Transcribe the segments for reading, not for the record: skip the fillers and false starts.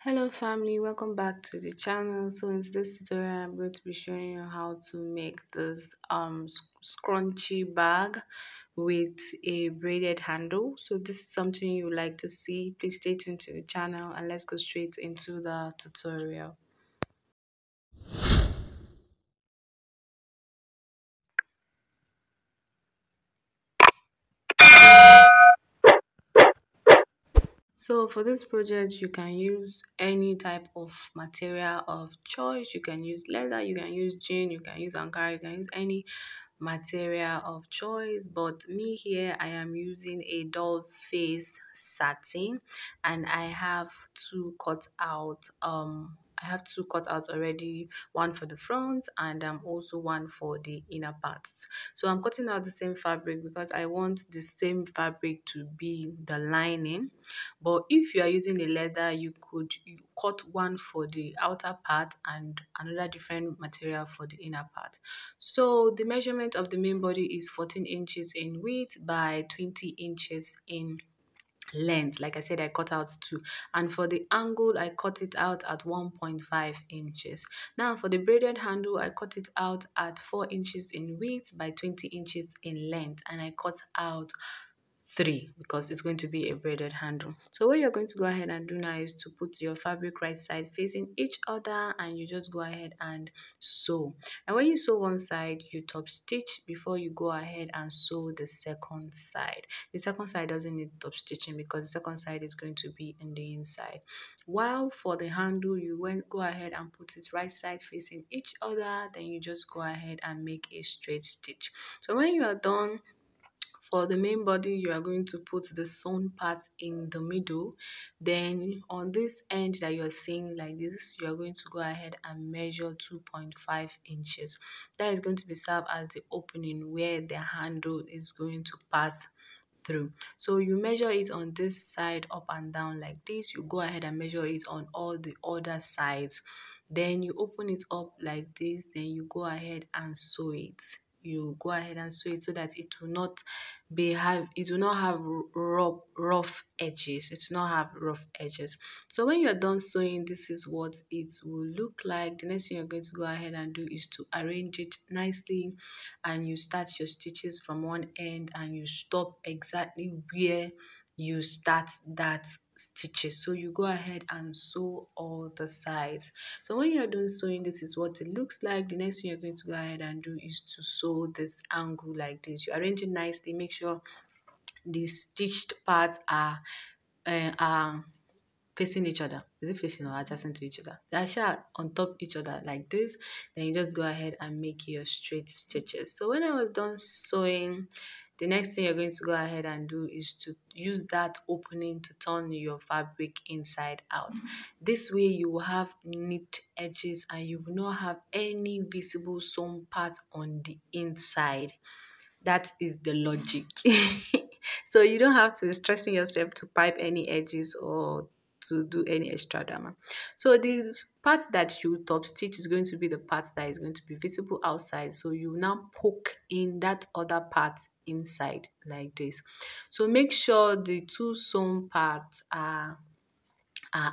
Hello family, welcome back to the channel. So in this tutorial I'm going to be showing you how to make this scrunchy bag with a braided handle. So this is something you would like to see. Please stay tuned to the channel and let's go straight into the tutorial. So for this project, you can use any type of material of choice. You can use leather, you can use jean, you can use ankara, you can use any material of choice. But me here, I am using a doll face satin, and I have two cut out. I have two cut outs already, one for the front and also one for the inner parts. So I'm cutting out the same fabric because I want the same fabric to be the lining. But if you are using a leather, you cut one for the outer part and another different material for the inner part. So the measurement of the main body is 14 inches in width by 20 inches in length. Like I said, I cut out two, and for the angle I cut it out at 1.5 inches. Now for the braided handle, I cut it out at 4 inches in width by 20 inches in length, and I cut out three because it's going to be a braided handle. So what you're going to go ahead and do now is to put your fabric right side facing each other, and you just go ahead and sew. And when you sew one side, you top stitch before you go ahead and sew the second side. The second side doesn't need top stitching because the second side is going to be in the inside. While for the handle, you go ahead and put it right side facing each other, then you just go ahead and make a straight stitch. So when you are done, for the main body, you are going to put the sewn part in the middle. Then on this end that you're seeing like this, you are going to go ahead and measure 2.5 inches. That is going to be served as the opening where the handle is going to pass through. So you measure it on this side up and down like this. You go ahead and measure it on all the other sides. Then you open it up like this. Then you go ahead and sew it. You go ahead and sew it so that it will not have rough edges. It will not have rough edges. So when you're done sewing, this is what it will look like. The next thing you're going to go ahead and do is to arrange it nicely, and you start your stitches from one end and you stop exactly where you start that stitches. So you go ahead and sew all the sides. So when you're done sewing, this is what it looks like. The next thing you're going to go ahead and do is to sew this angle like this. You arrange it nicely, make sure the stitched parts are facing each other. Is it facing or adjacent to each other? They are sure on top each other like this. Then you just go ahead and make your straight stitches. So when I was done sewing, the next thing you're going to go ahead and do is to use that opening to turn your fabric inside out. This way you will have neat edges and you will not have any visible sewn parts on the inside. That is the logic. So you don't have to be stressing yourself to pipe any edges or to do any extra drama. So the part that you top stitch is going to be the part that is going to be visible outside. So you now poke in that other part inside like this. So make sure the two sewn parts are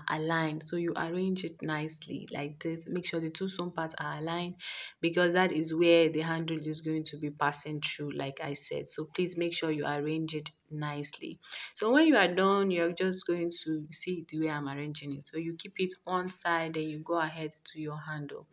aligned. So you arrange it nicely like this. Make sure the two sewn parts are aligned because that is where the handle is going to be passing through, like I said. So please make sure you arrange it nicely. So when you are done, you're just going to see the way I'm arranging it. So you keep it one side, then you go ahead to your handle.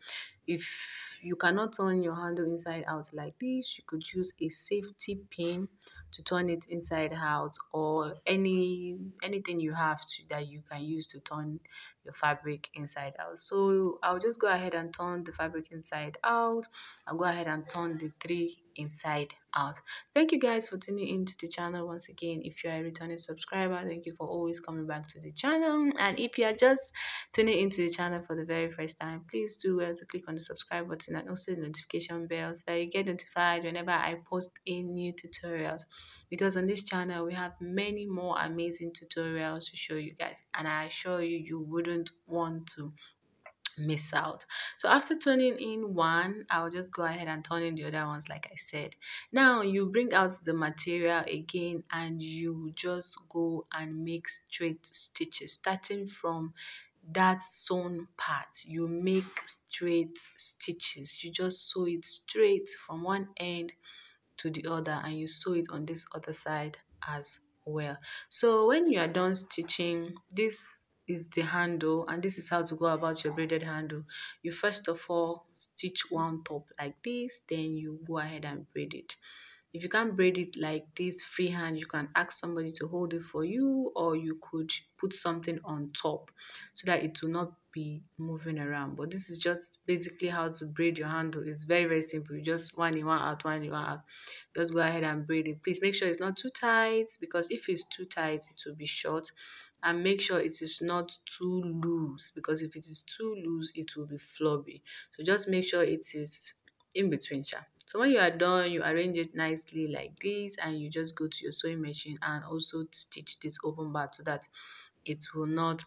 If you cannot turn your handle inside out like this, you could use a safety pin to turn it inside out, or anything you have that you can use to turn your fabric inside out. So I'll just go ahead and turn the fabric inside out. I'll go ahead and turn the three inside out. Thank you guys for tuning into the channel once again. If you are a returning subscriber, thank you for always coming back to the channel. And if you are just tuning into the channel for the very first time, please do well to click on the subscribe button and also the notification bell so that you get notified whenever I post a new tutorials, because on this channel we have many more amazing tutorials to show you guys, and I assure you, you wouldn't want to miss out. So after turning in one, I'll just go ahead and turn in the other ones like I said. Now you bring out the material again and you just go and make straight stitches starting from that sewn part, you make straight stitches. You just sew it straight from one end to the other, and you sew it on this other side as well. So when you are done stitching, this is the handle, and this is how to go about your braided handle. You first of all stitch one top like this, then you go ahead and braid it. If you can't braid it like this freehand, you can ask somebody to hold it for you, or you could put something on top so that it will not be moving around. But this is just basically how to braid your handle. It's very, very simple. You just one in, one out, one in, one out. Just go ahead and braid it. Please make sure it's not too tight, because if it's too tight, it will be short. And make sure it is not too loose, because if it is too loose, it will be flubby. So just make sure it is in between. So when you are done, you arrange it nicely like this, and you just go to your sewing machine and also stitch this open part so that it will not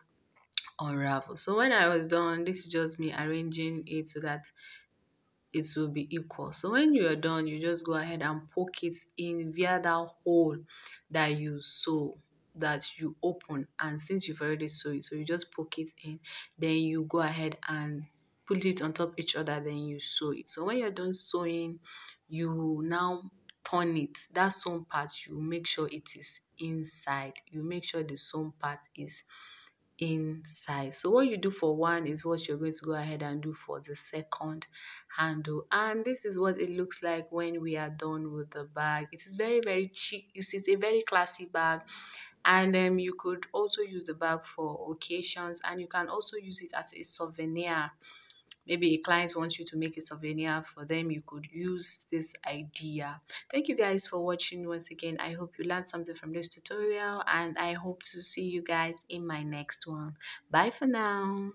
unravel. So when I was done, this is just me arranging it so that it will be equal. So when you are done, you just go ahead and poke it in via that hole that you sew, that you open. And since you've already sew it, so you just poke it in, then you go ahead and put it on top each other, then you sew it. So when you're done sewing, you now turn it. That sewn part, you make sure it is inside. You make sure the sewn part is inside. So what you do for one is what you're going to go ahead and do for the second handle. And this is what it looks like when we are done with the bag. It is very, very cheap. It is a very classy bag. And you could also use the bag for occasions, and you can also use it as a souvenir. Maybe a client wants you to make a souvenir for them, you could use this idea. Thank you guys for watching once again. I hope you learned something from this tutorial, and I hope to see you guys in my next one. Bye for now.